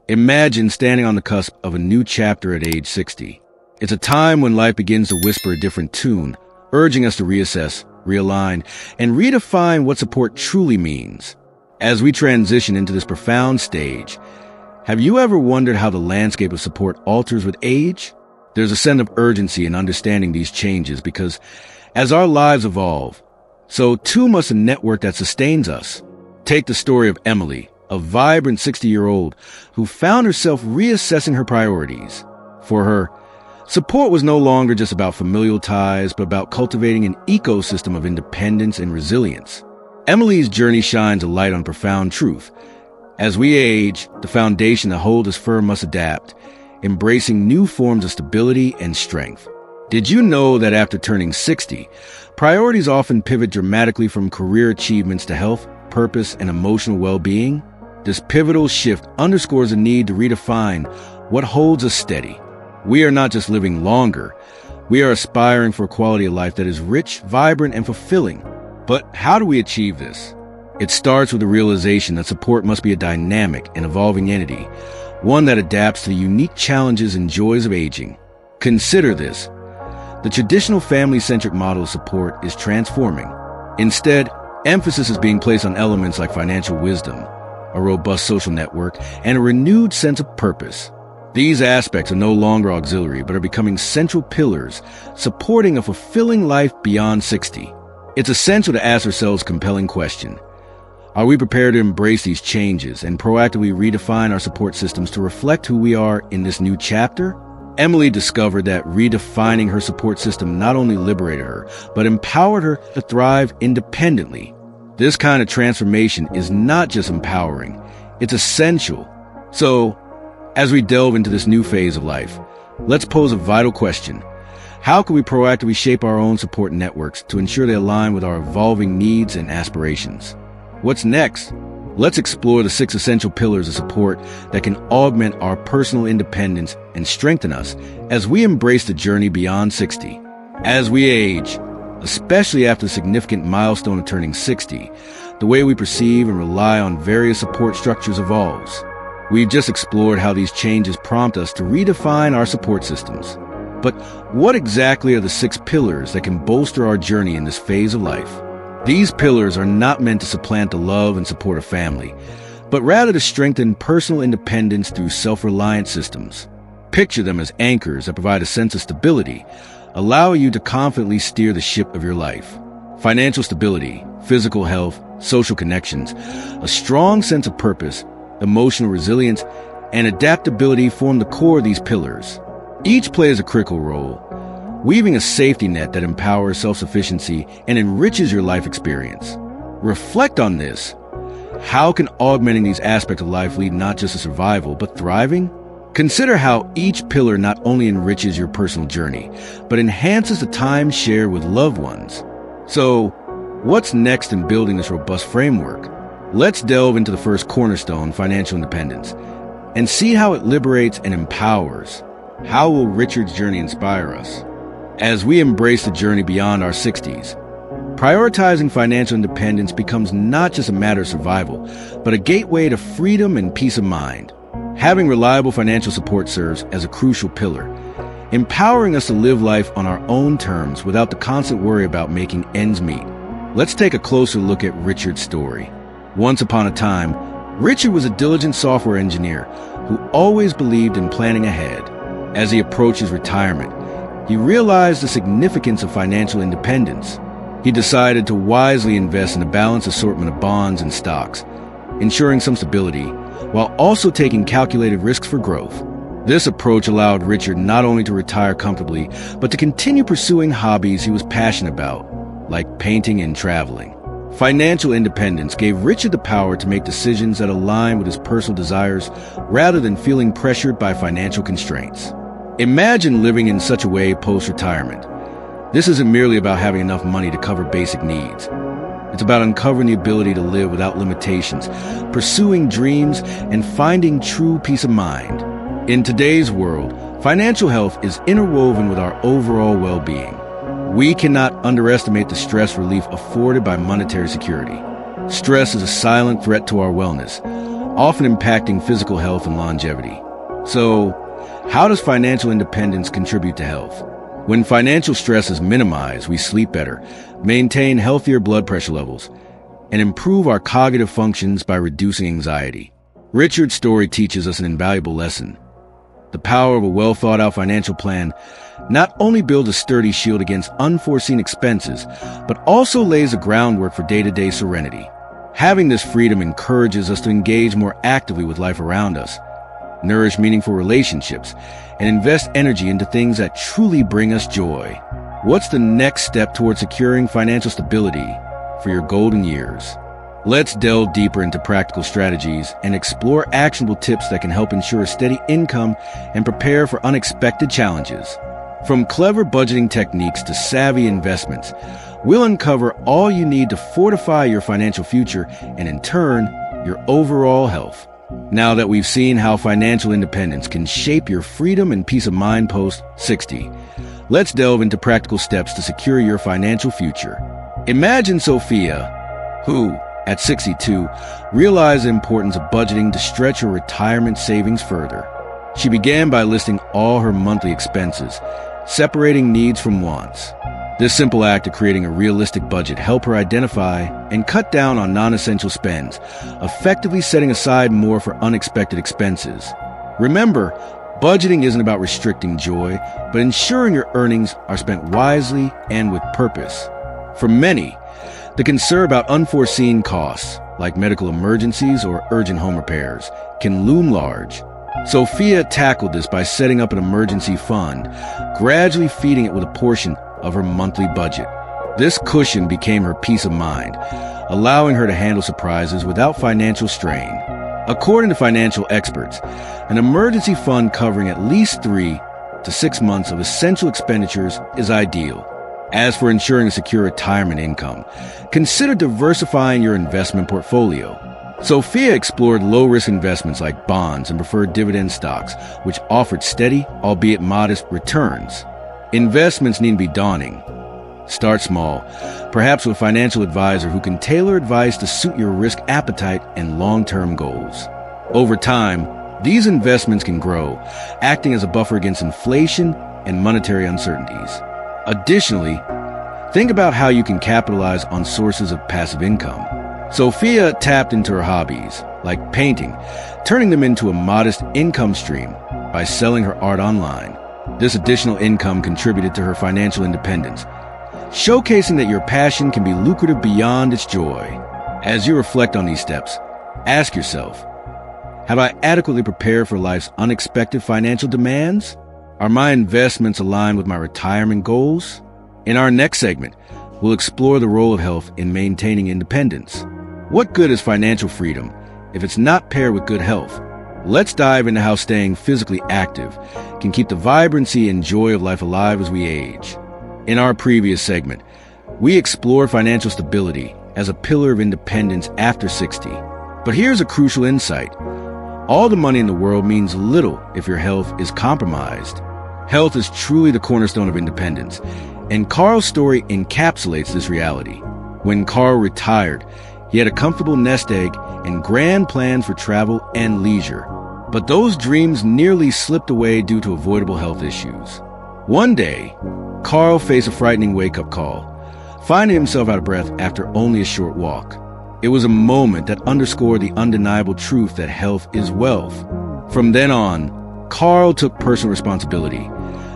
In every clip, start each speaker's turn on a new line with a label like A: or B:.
A: Imagine standing on the cusp of a new chapter at age 60. It's a time when life begins to whisper a different tune, urging us to reassess, realign, and redefine what support truly means. As we transition into this profound stage, have you ever wondered how the landscape of support alters with age? There's a sense of urgency in understanding these changes because as our lives evolve, so too must the network that sustains us. Take the story of Emily, a vibrant 60-year-old who found herself reassessing her priorities. For her, support was no longer just about familial ties, but about cultivating an ecosystem of independence and resilience. Emily's journey shines a light on profound truth. As we age, the foundation that holds us firm must adapt, embracing new forms of stability and strength. Did you know that after turning 60, priorities often pivot dramatically from career achievements to health, purpose, and emotional well-being? This pivotal shift underscores the need to redefine what holds us steady. We are not just living longer, we are aspiring for a quality of life that is rich, vibrant, and fulfilling. But how do we achieve this? It starts with the realization that support must be a dynamic and evolving entity, one that adapts to the unique challenges and joys of aging. Consider this. The traditional family-centric model of support is transforming. Instead, emphasis is being placed on elements like financial wisdom, a robust social network, and a renewed sense of purpose. These aspects are no longer auxiliary, but are becoming central pillars, supporting a fulfilling life beyond 60. It's essential to ask ourselves a compelling question. Are we prepared to embrace these changes and proactively redefine our support systems to reflect who we are in this new chapter? Emily discovered that redefining her support system not only liberated her, but empowered her to thrive independently. This kind of transformation is not just empowering, it's essential. So, as we delve into this new phase of life, let's pose a vital question. How can we proactively shape our own support networks to ensure they align with our evolving needs and aspirations? What's next? Let's explore the 6 essential pillars of support that can augment our personal independence and strengthen us as we embrace the journey beyond 60. As we age, especially after the significant milestone of turning 60, the way we perceive and rely on various support structures evolves. We've just explored how these changes prompt us to redefine our support systems. But what exactly are the 6 pillars that can bolster our journey in this phase of life? These pillars are not meant to supplant the love and support of family, but rather to strengthen personal independence through self-reliant systems. Picture them as anchors that provide a sense of stability, allowing you to confidently steer the ship of your life. Financial stability, physical health, social connections, a strong sense of purpose, emotional resilience, and adaptability form the core of these pillars. Each plays a critical role, weaving a safety net that empowers self-sufficiency and enriches your life experience. Reflect on this. How can augmenting these aspects of life lead not just to survival, but thriving? Consider how each pillar not only enriches your personal journey, but enhances the time shared with loved ones. So, what's next in building this robust framework? Let's delve into the first cornerstone, financial independence, and see how it liberates and empowers. How will Richard's journey inspire us? As we embrace the journey beyond our 60s, prioritizing financial independence becomes not just a matter of survival, but a gateway to freedom and peace of mind. Having reliable financial support serves as a crucial pillar, empowering us to live life on our own terms without the constant worry about making ends meet. Let's take a closer look at Richard's story. Once upon a time, Richard was a diligent software engineer who always believed in planning ahead. As he approached his retirement, he realized the significance of financial independence. He decided to wisely invest in a balanced assortment of bonds and stocks, ensuring some stability, while also taking calculated risks for growth. This approach allowed Richard not only to retire comfortably, but to continue pursuing hobbies he was passionate about, like painting and traveling. Financial independence gave Richard the power to make decisions that align with his personal desires rather than feeling pressured by financial constraints. Imagine living in such a way post-retirement. This isn't merely about having enough money to cover basic needs. It's about uncovering the ability to live without limitations, pursuing dreams, and finding true peace of mind. In today's world, financial health is interwoven with our overall well-being. We cannot underestimate the stress relief afforded by monetary security. Stress is a silent threat to our wellness, often impacting physical health and longevity. So, how does financial independence contribute to health? When financial stress is minimized, we sleep better, maintain healthier blood pressure levels, and improve our cognitive functions by reducing anxiety. Richard's story teaches us an invaluable lesson. The power of a well-thought-out financial plan not only builds a sturdy shield against unforeseen expenses, but also lays the groundwork for day-to-day serenity. Having this freedom encourages us to engage more actively with life around us, nourish meaningful relationships, and invest energy into things that truly bring us joy. What's the next step toward securing financial stability for your golden years? Let's delve deeper into practical strategies and explore actionable tips that can help ensure a steady income and prepare for unexpected challenges. From clever budgeting techniques to savvy investments, we'll uncover all you need to fortify your financial future and, in turn, your overall health. Now that we've seen how financial independence can shape your freedom and peace of mind post-60, let's delve into practical steps to secure your financial future. Imagine Sophia, who, at 62, realized the importance of budgeting to stretch her retirement savings further. She began by listing all her monthly expenses, separating needs from wants. This simple act of creating a realistic budget helped her identify and cut down on non-essential spends, effectively setting aside more for unexpected expenses. Remember, budgeting isn't about restricting joy, but ensuring your earnings are spent wisely and with purpose. For many, the concern about unforeseen costs, like medical emergencies or urgent home repairs, can loom large. Sophia tackled this by setting up an emergency fund, gradually feeding it with a portion of her monthly budget. This cushion became her peace of mind, allowing her to handle surprises without financial strain. According to financial experts, an emergency fund covering at least 3 to 6 months of essential expenditures is ideal. As for ensuring a secure retirement income, consider diversifying your investment portfolio. Sophia explored low-risk investments like bonds and preferred dividend stocks, which offered steady, albeit modest, returns. Investments needn't be daunting. Start small, perhaps with a financial advisor who can tailor advice to suit your risk appetite and long-term goals. Over time, these investments can grow, acting as a buffer against inflation and monetary uncertainties. Additionally, think about how you can capitalize on sources of passive income. Sophia tapped into her hobbies, like painting, turning them into a modest income stream by selling her art online. This additional income contributed to her financial independence, showcasing that your passion can be lucrative beyond its joy. As you reflect on these steps, ask yourself, have I adequately prepared for life's unexpected financial demands? Are my investments aligned with my retirement goals? In our next segment, we'll explore the role of health in maintaining independence. What good is financial freedom if it's not paired with good health? Let's dive into how staying physically active can keep the vibrancy and joy of life alive as we age. In our previous segment, we explored financial stability as a pillar of independence after 60. But here's a crucial insight. All the money in the world means little if your health is compromised. Health is truly the cornerstone of independence, and Carl's story encapsulates this reality. When Carl retired, he had a comfortable nest egg and grand plans for travel and leisure. But those dreams nearly slipped away due to avoidable health issues. One day, Carl faced a frightening wake-up call, finding himself out of breath after only a short walk. It was a moment that underscored the undeniable truth that health is wealth. From then on, Carl took personal responsibility,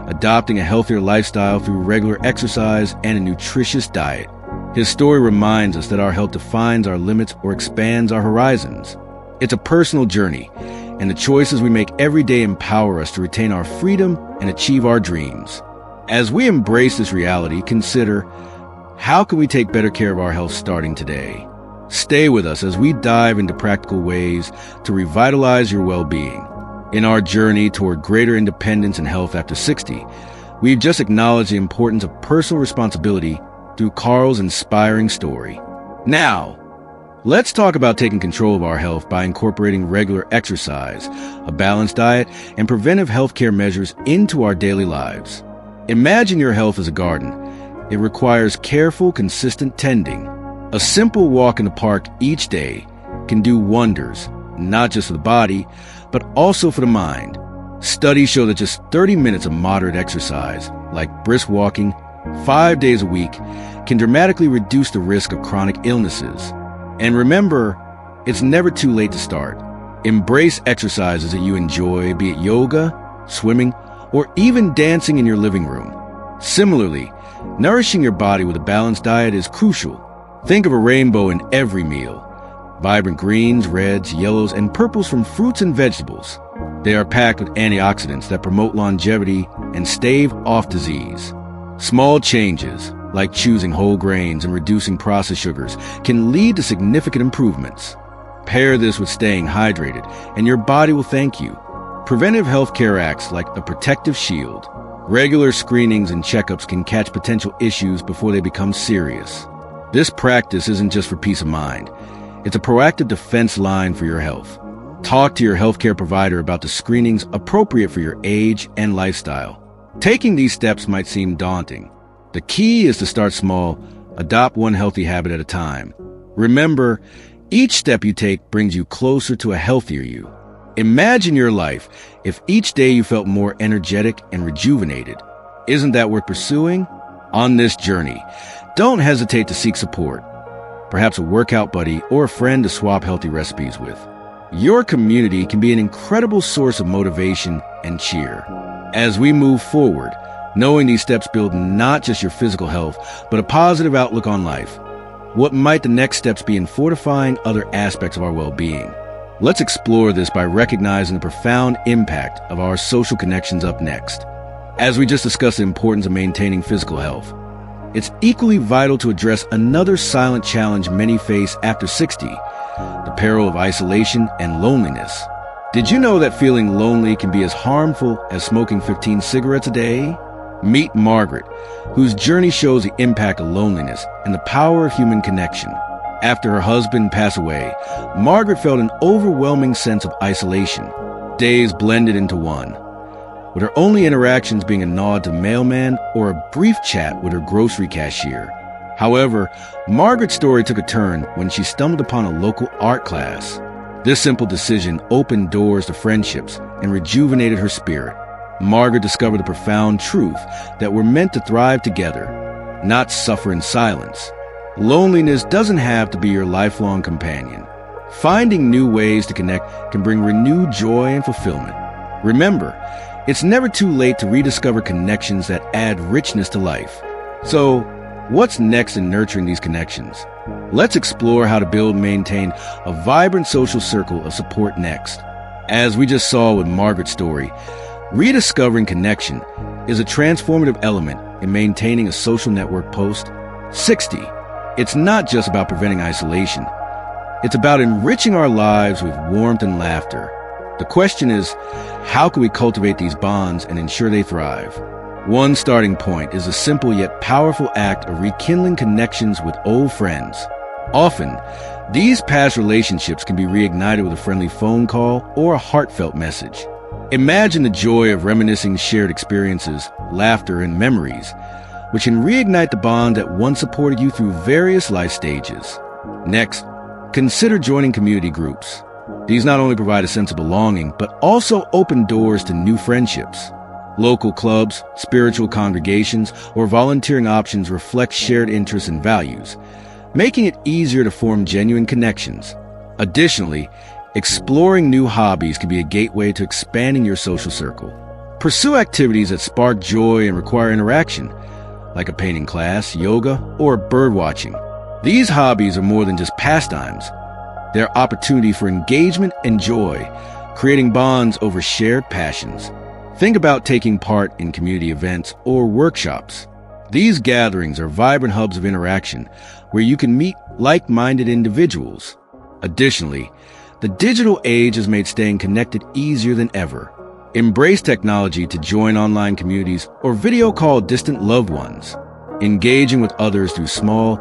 A: adopting a healthier lifestyle through regular exercise and a nutritious diet. His story reminds us that our health defines our limits or expands our horizons. It's a personal journey, and the choices we make every day empower us to retain our freedom and achieve our dreams. As we embrace this reality, consider, how can we take better care of our health starting today? Stay with us as we dive into practical ways to revitalize your well-being. In our journey toward greater independence and health after 60, we've just acknowledged the importance of personal responsibility through Carl's inspiring story. Now, let's talk about taking control of our health by incorporating regular exercise, a balanced diet, and preventive healthcare measures into our daily lives. Imagine your health as a garden. It requires careful, consistent tending. A simple walk in the park each day can do wonders, not just for the body, but also for the mind. Studies show that just 30 minutes of moderate exercise, like brisk walking, 5 days a week, can dramatically reduce the risk of chronic illnesses. And remember, it's never too late to start. Embrace exercises that you enjoy, be it yoga, swimming, or even dancing in your living room. Similarly, nourishing your body with a balanced diet is crucial. Think of a rainbow in every meal. Vibrant greens, reds, yellows, and purples from fruits and vegetables. They are packed with antioxidants that promote longevity and stave off disease. Small changes, like choosing whole grains and reducing processed sugars, can lead to significant improvements. Pair this with staying hydrated, and your body will thank you. Preventive health care acts like a protective shield. Regular screenings and checkups can catch potential issues before they become serious. This practice isn't just for peace of mind. It's a proactive defense line for your health. Talk to your healthcare provider about the screenings appropriate for your age and lifestyle. Taking these steps might seem daunting. The key is to start small, adopt one healthy habit at a time. Remember, each step you take brings you closer to a healthier you. Imagine your life if each day you felt more energetic and rejuvenated. Isn't that worth pursuing? On this journey, don't hesitate to seek support. Perhaps a workout buddy or a friend to swap healthy recipes with. Your community can be an incredible source of motivation and cheer. As we move forward, knowing these steps build not just your physical health, but a positive outlook on life. What might the next steps be in fortifying other aspects of our well-being? Let's explore this by recognizing the profound impact of our social connections up next. As we just discussed the importance of maintaining physical health, it's equally vital to address another silent challenge many face after 60, the peril of isolation and loneliness. Did you know that feeling lonely can be as harmful as smoking 15 cigarettes a day? Meet Margaret, whose journey shows the impact of loneliness and the power of human connection. After her husband passed away, Margaret felt an overwhelming sense of isolation. Days blended into one, with her only interactions being a nod to the mailman or a brief chat with her grocery cashier. However, Margaret's story took a turn when she stumbled upon a local art class. This simple decision opened doors to friendships and rejuvenated her spirit. Margaret discovered the profound truth that we're meant to thrive together, not suffer in silence. Loneliness doesn't have to be your lifelong companion. Finding new ways to connect can bring renewed joy and fulfillment. Remember, it's never too late to rediscover connections that add richness to life. So, what's next in nurturing these connections? Let's explore how to build and maintain a vibrant social circle of support next. As we just saw with Margaret's story, rediscovering connection is a transformative element in maintaining a social network post-60. It's not just about preventing isolation. It's about enriching our lives with warmth and laughter. The question is, how can we cultivate these bonds and ensure they thrive? One starting point is a simple yet powerful act of rekindling connections with old friends. Often, these past relationships can be reignited with a friendly phone call or a heartfelt message. Imagine the joy of reminiscing shared experiences, laughter, and memories, which can reignite the bond that once supported you through various life stages. Next, consider joining community groups. These not only provide a sense of belonging, but also open doors to new friendships. Local clubs, spiritual congregations, or volunteering options reflect shared interests and values, making it easier to form genuine connections. Additionally, exploring new hobbies can be a gateway to expanding your social circle. Pursue activities that spark joy and require interaction, like a painting class, yoga, or bird watching. These hobbies are more than just pastimes. They're opportunity for engagement and joy, creating bonds over shared passions. Think about taking part in community events or workshops. These gatherings are vibrant hubs of interaction where you can meet like-minded individuals. Additionally, the digital age has made staying connected easier than ever. Embrace technology to join online communities or video call distant loved ones. Engaging with others through small,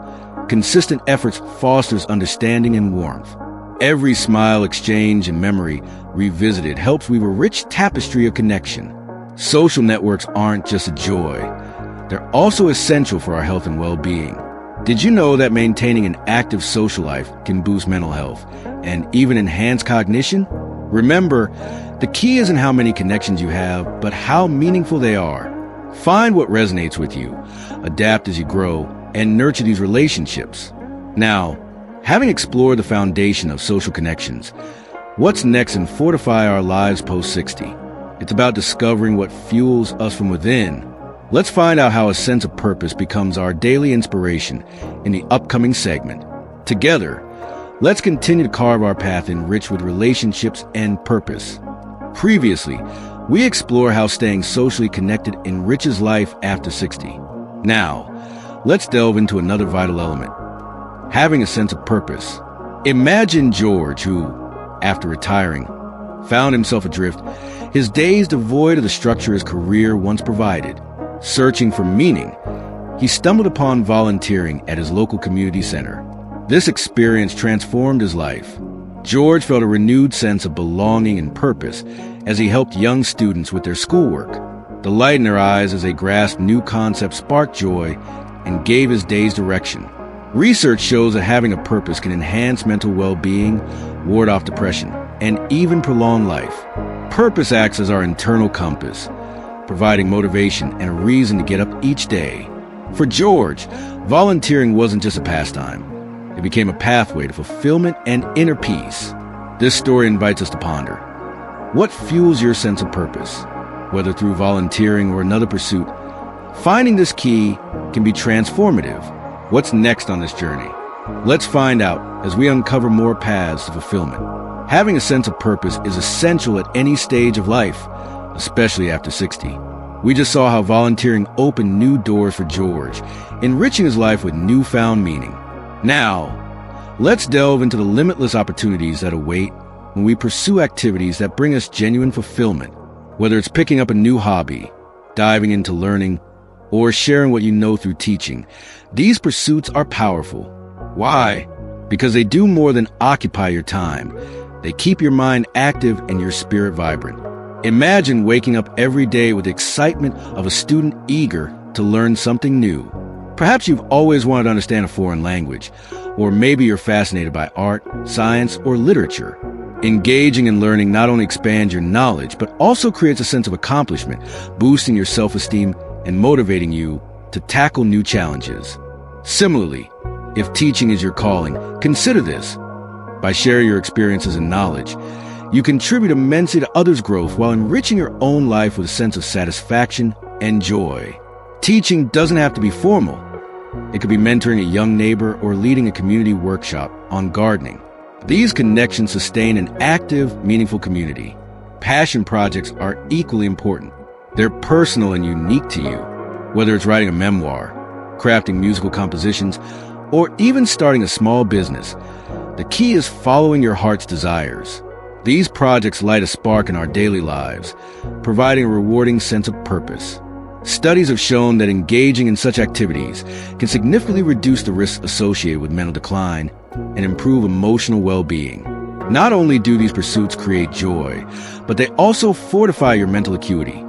A: consistent efforts fosters understanding and warmth. Every smile exchanged and memory revisited helps weave a rich tapestry of connection. Social networks aren't just a joy. They're also essential for our health and well-being. Did you know that maintaining an active social life can boost mental health and even enhance cognition? Remember, the key isn't how many connections you have, but how meaningful they are. Find what resonates with you, adapt as you grow, and nurture these relationships. Now, having explored the foundation of social connections, what's next in Fortify Our Lives Post-60? It's about discovering what fuels us from within. Let's find out how a sense of purpose becomes our daily inspiration in the upcoming segment. Together, let's continue to carve our path enriched with relationships and purpose. Previously, we explore how staying socially connected enriches life after 60. Now, let's delve into another vital element: having a sense of purpose. Imagine George, who, after retiring, found himself adrift, his days devoid of the structure his career once provided. Searching for meaning, he stumbled upon volunteering at his local community center. This experience transformed his life. George felt a renewed sense of belonging and purpose as he helped young students with their schoolwork. The light in their eyes as they grasped new concepts sparked joy and gave his days direction. Research shows that having a purpose can enhance mental well-being, ward off depression, and even prolong life. Purpose acts as our internal compass, providing motivation and a reason to get up each day. For George, volunteering wasn't just a pastime. It became a pathway to fulfillment and inner peace. This story invites us to ponder: what fuels your sense of purpose? Whether through volunteering or another pursuit, finding this key can be transformative. What's next on this journey? Let's find out as we uncover more paths to fulfillment. Having a sense of purpose is essential at any stage of life, especially after 60. We just saw how volunteering opened new doors for George, enriching his life with newfound meaning. Now, let's delve into the limitless opportunities that await when we pursue activities that bring us genuine fulfillment. Whether it's picking up a new hobby, diving into learning, or sharing what you know through teaching, these pursuits are powerful. Why? Because they do more than occupy your time. They keep your mind active and your spirit vibrant. Imagine waking up every day with the excitement of a student eager to learn something new. Perhaps you've always wanted to understand a foreign language, or maybe you're fascinated by art, science, or literature. Engaging in learning not only expands your knowledge, but also creates a sense of accomplishment, boosting your self-esteem and motivating you to tackle new challenges. Similarly, if teaching is your calling, consider this. By sharing your experiences and knowledge, you contribute immensely to others' growth while enriching your own life with a sense of satisfaction and joy. Teaching doesn't have to be formal. It could be mentoring a young neighbor or leading a community workshop on gardening. These connections sustain an active, meaningful community. Passion projects are equally important. They're personal and unique to you. Whether it's writing a memoir, crafting musical compositions, or even starting a small business, the key is following your heart's desires. These projects light a spark in our daily lives, providing a rewarding sense of purpose. Studies have shown that engaging in such activities can significantly reduce the risks associated with mental decline and improve emotional well-being. Not only do these pursuits create joy, but they also fortify your mental acuity,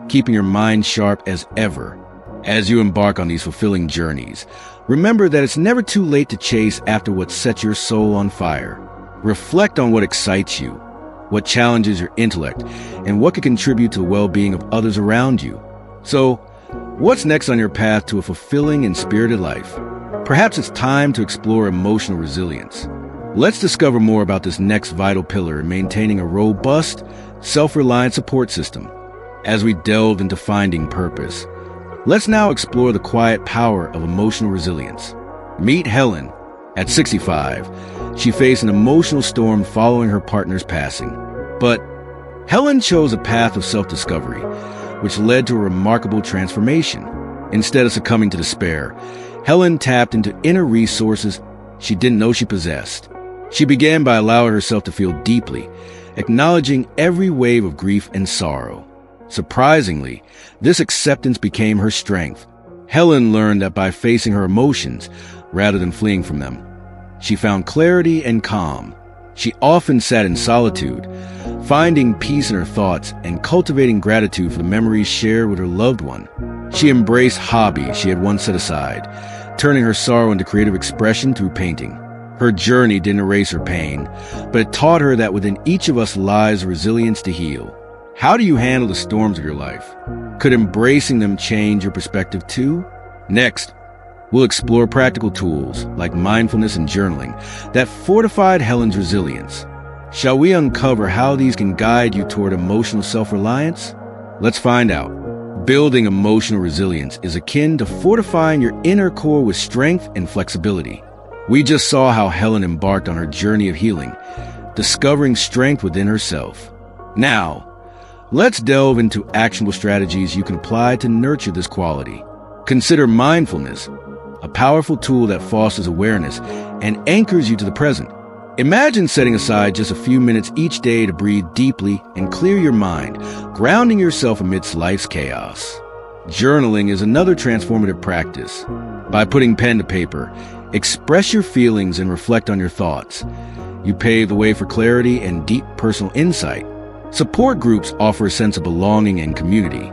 A: keeping your mind sharp as ever. As you embark on these fulfilling journeys, remember that it's never too late to chase after what sets your soul on fire. Reflect on what excites you, what challenges your intellect, and what can contribute to the well-being of others around you. So, what's next on your path to a fulfilling and spirited life? Perhaps it's time to explore emotional resilience. Let's discover more about this next vital pillar in maintaining a robust, self-reliant support system. As we delve into finding purpose, let's now explore the quiet power of emotional resilience. Meet Helen. At 65, she faced an emotional storm following her partner's passing. But Helen chose a path of self-discovery, which led to a remarkable transformation. Instead of succumbing to despair, Helen tapped into inner resources she didn't know she possessed. She began by allowing herself to feel deeply, acknowledging every wave of grief and sorrow. Surprisingly, this acceptance became her strength. Helen learned that by facing her emotions, rather than fleeing from them, she found clarity and calm. She often sat in solitude, finding peace in her thoughts and cultivating gratitude for the memories shared with her loved one. She embraced hobbies she had once set aside, turning her sorrow into creative expression through painting. Her journey didn't erase her pain, but it taught her that within each of us lies resilience to heal. How do you handle the storms of your life? Could embracing them change your perspective too? Next, we'll explore practical tools like mindfulness and journaling that fortified Helen's resilience. Shall we uncover how these can guide you toward emotional self-reliance? Let's find out. Building emotional resilience is akin to fortifying your inner core with strength and flexibility. We just saw how Helen embarked on her journey of healing, discovering strength within herself. Now, let's delve into actionable strategies you can apply to nurture this quality. Consider mindfulness, a powerful tool that fosters awareness and anchors you to the present. Imagine setting aside just a few minutes each day to breathe deeply and clear your mind, grounding yourself amidst life's chaos. Journaling is another transformative practice. By putting pen to paper, express your feelings and reflect on your thoughts. You pave the way for clarity and deep personal insight. Support groups offer a sense of belonging and community,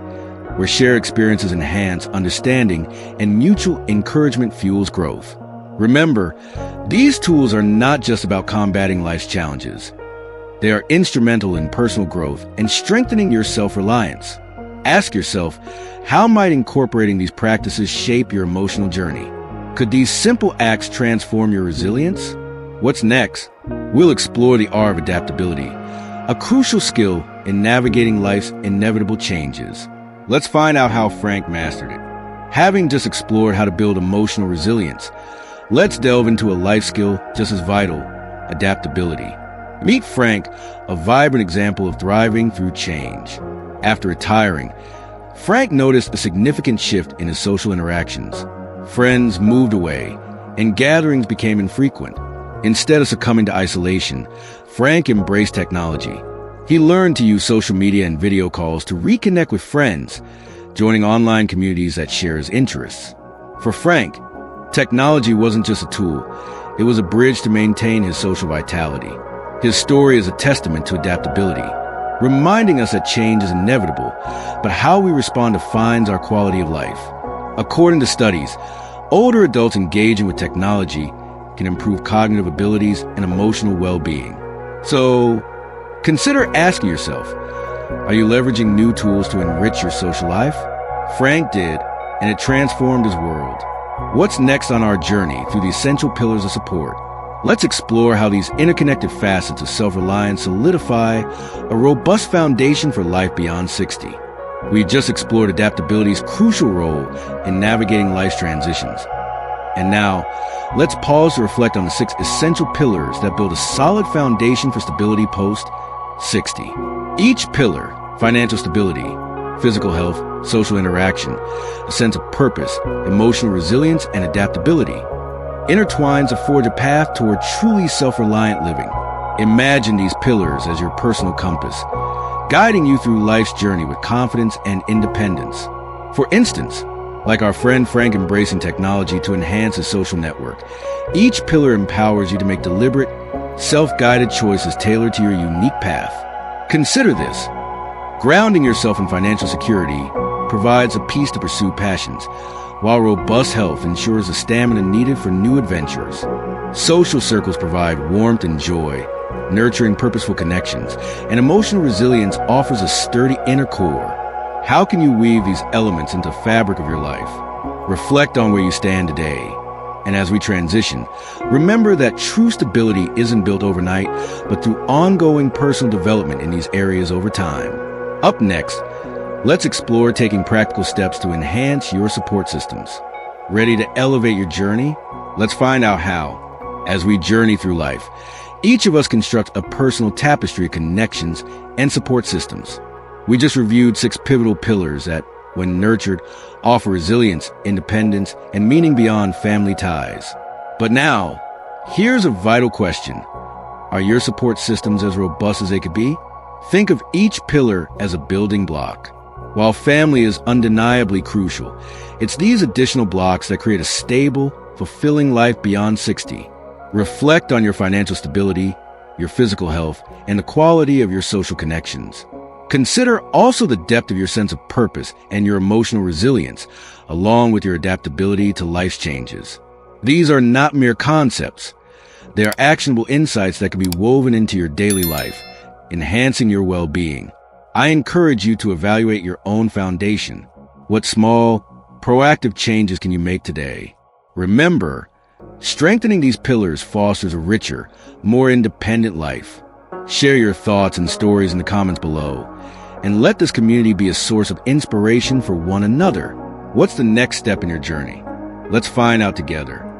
A: where shared experiences enhance understanding and mutual encouragement fuels growth. Remember, these tools are not just about combating life's challenges. They are instrumental in personal growth and strengthening your self-reliance. Ask yourself, how might incorporating these practices shape your emotional journey? Could these simple acts transform your resilience? What's next? We'll explore the art of adaptability, a crucial skill in navigating life's inevitable changes. Let's find out how Frank mastered it. Having just explored how to build emotional resilience, let's delve into a life skill just as vital, adaptability. Meet Frank, a vibrant example of thriving through change. After retiring, Frank noticed a significant shift in his social interactions. Friends moved away, and gatherings became infrequent. Instead of succumbing to isolation, Frank embraced technology. He learned to use social media and video calls to reconnect with friends, joining online communities that share his interests. For Frank, technology wasn't just a tool, it was a bridge to maintain his social vitality. His story is a testament to adaptability, reminding us that change is inevitable, but how we respond defines our quality of life. According to studies, older adults engaging with technology can improve cognitive abilities and emotional well-being. So, consider asking yourself, are you leveraging new tools to enrich your social life? Frank did, and it transformed his world. What's next on our journey through the essential pillars of support? Let's explore how these interconnected facets of self-reliance solidify a robust foundation for life beyond 60. We just explored adaptability's crucial role in navigating life's transitions. And now, let's pause to reflect on the 6 essential pillars that build a solid foundation for stability post-60. Each pillar, financial stability, physical health, social interaction, a sense of purpose, emotional resilience, and adaptability, intertwines to forge a path toward truly self-reliant living. Imagine these pillars as your personal compass, guiding you through life's journey with confidence and independence. For instance, like our friend Frank embracing technology to enhance his social network, each pillar empowers you to make deliberate, self-guided choices tailored to your unique path. Consider this. Grounding yourself in financial security provides a peace to pursue passions, while robust health ensures the stamina needed for new adventures. Social circles provide warmth and joy, nurturing purposeful connections, and emotional resilience offers a sturdy inner core. How can you weave these elements into the fabric of your life? Reflect on where you stand today. And as we transition, remember that true stability isn't built overnight, but through ongoing personal development in these areas over time. Up next, let's explore taking practical steps to enhance your support systems. Ready to elevate your journey? Let's find out how. As we journey through life, each of us constructs a personal tapestry of connections and support systems. We just reviewed 6 pivotal pillars that, when nurtured, offer resilience, independence, and meaning beyond family ties. But now, here's a vital question. Are your support systems as robust as they could be? Think of each pillar as a building block. While family is undeniably crucial, it's these additional blocks that create a stable, fulfilling life beyond 60. Reflect on your financial stability, your physical health, and the quality of your social connections. Consider also the depth of your sense of purpose and your emotional resilience, along with your adaptability to life's changes. These are not mere concepts. They are actionable insights that can be woven into your daily life, enhancing your well-being. I encourage you to evaluate your own foundation. What small, proactive changes can you make today? Remember, strengthening these pillars fosters a richer, more independent life. Share your thoughts and stories in the comments below, and let this community be a source of inspiration for one another. What's the next step in your journey? Let's find out together.